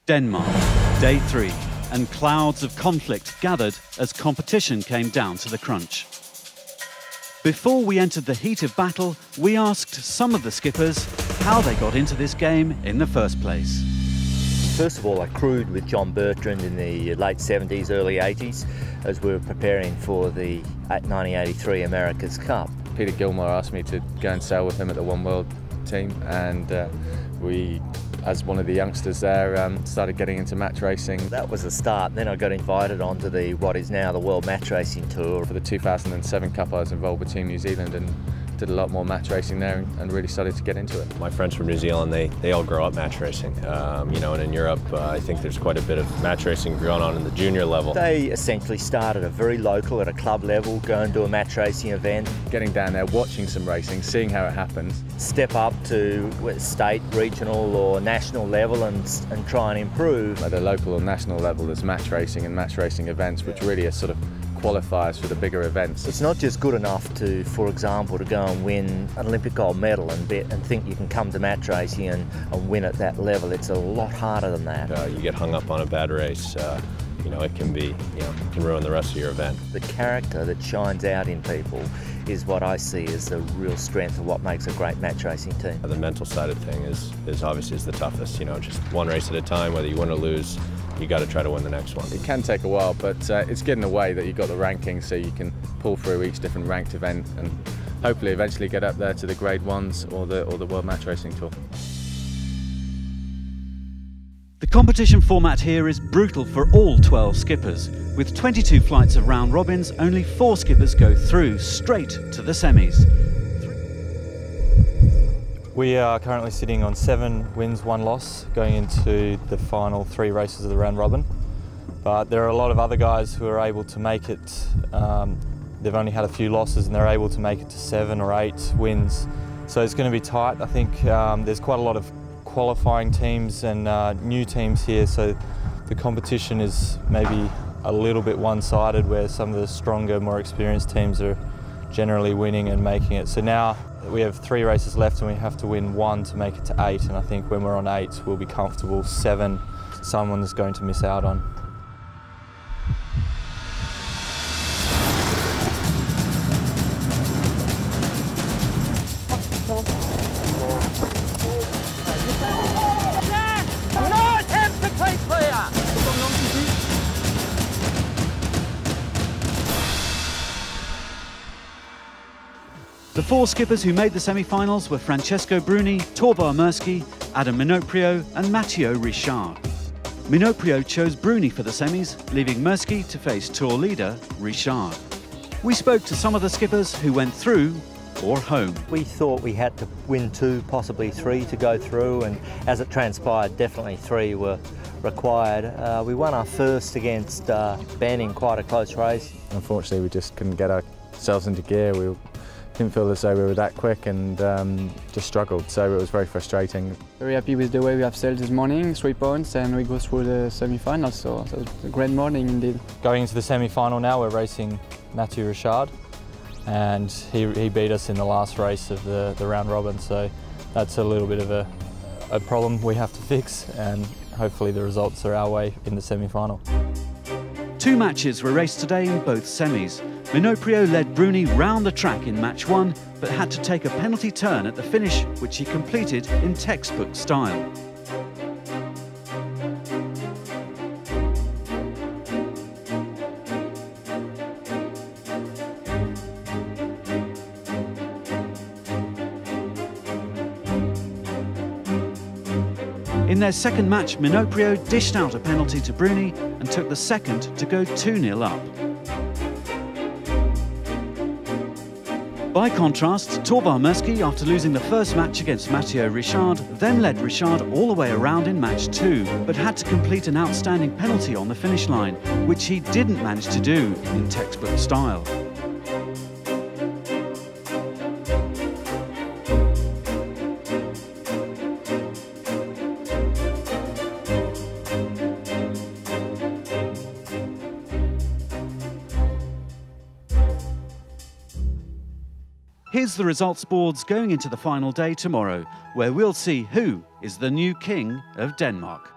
Denmark, day 3, and clouds of conflict gathered as competition came down to the crunch. Before we entered the heat of battle, we asked some of the skippers how they got into this game in the first place. First of all, I crewed with John Bertrand in the late 70s, early 80s, as we were preparing for the 1983 America's Cup. Peter Gilmore asked me to go and sail with him at the One World team, and we, as one of the youngsters there, started getting into match racing. That was the start. Then I got invited onto what is now the World Match Racing Tour. For the 2007 Cup, I was involved with Team New Zealand and did a lot more match racing there and really started to get into it. My friends from New Zealand, they all grow up match racing. You know, and in Europe, I think there's quite a bit of match racing going on in the junior level. They essentially started a very local, at a club level, going to a match racing event. Getting down there, watching some racing, seeing how it happens. Step up to state, regional or national level and try and improve. At the local or national level, there's match racing and match racing events, which really are sort of qualifiers for the bigger events. It's not just good enough to, for example, to go and win an Olympic gold medal and think you can come to match racing and win at that level. It's a lot harder than that. You get hung up on a bad race, you know, it can be, it can ruin the rest of your event. The character that shines out in people is what I see as the real strength of what makes a great match racing team. The mental side of thing is obviously the toughest. You know, just one race at a time, whether you win or lose, you got to try to win the next one. It can take a while, but it's getting away that you've got the rankings, so you can pull through each different ranked event and hopefully eventually get up there to the Grade 1s or the World Match Racing Tour. The competition format here is brutal for all 12 skippers. With 22 flights of round robins, only 4 skippers go through straight to the semis. We are currently sitting on 7 wins, 1 loss, going into the final 3 races of the round robin. But there are a lot of other guys who are able to make it. They've only had a few losses and they're able to make it to 7 or 8 wins. So it's going to be tight. I think there's quite a lot of qualifying teams and new teams here, so the competition is maybe a little bit one-sided, where some of the stronger, more experienced teams are generally winning and making it. So now we have 3 races left and we have to win 1 to make it to 8, and I think when we're on 8 we'll be comfortable. 7 someone's going to miss out on. The 4 skippers who made the semi-finals were Francesco Bruni, Torvar Murski, Adam Minoprio and Matteo Richard. Minoprio chose Bruni for the semis, leaving Murski to face tour leader Richard. We spoke to some of the skippers who went through or home. We thought we had to win 2, possibly 3 to go through, and as it transpired, definitely 3 were required. We won our first against Ben in quite a close race. Unfortunately, we just couldn't get ourselves into gear. We didn't feel as though we were that quick and just struggled, so it was very frustrating. Very happy with the way we have sailed this morning, 3 points, and we go through the semi-finals, so it's a great morning indeed. Going into the semi-final now, we're racing Matteo Richard, and he beat us in the last race of the round robin, so that's a little bit of a problem we have to fix, and hopefully the results are our way in the semi-final. 2 matches were raced today in both semis. Minoprio led Bruni round the track in match 1, but had to take a penalty turn at the finish, which he completed in textbook style. In their second match, Minoprio dished out a penalty to Bruni and took the second to go 2-0 up. By contrast, Torvar Murski, after losing the first match against Matteo Richard, then led Richard all the way around in match 2, but had to complete an outstanding penalty on the finish line, which he didn't manage to do in textbook style. Here's the results boards going into the final day tomorrow, where we'll see who is the new king of Denmark.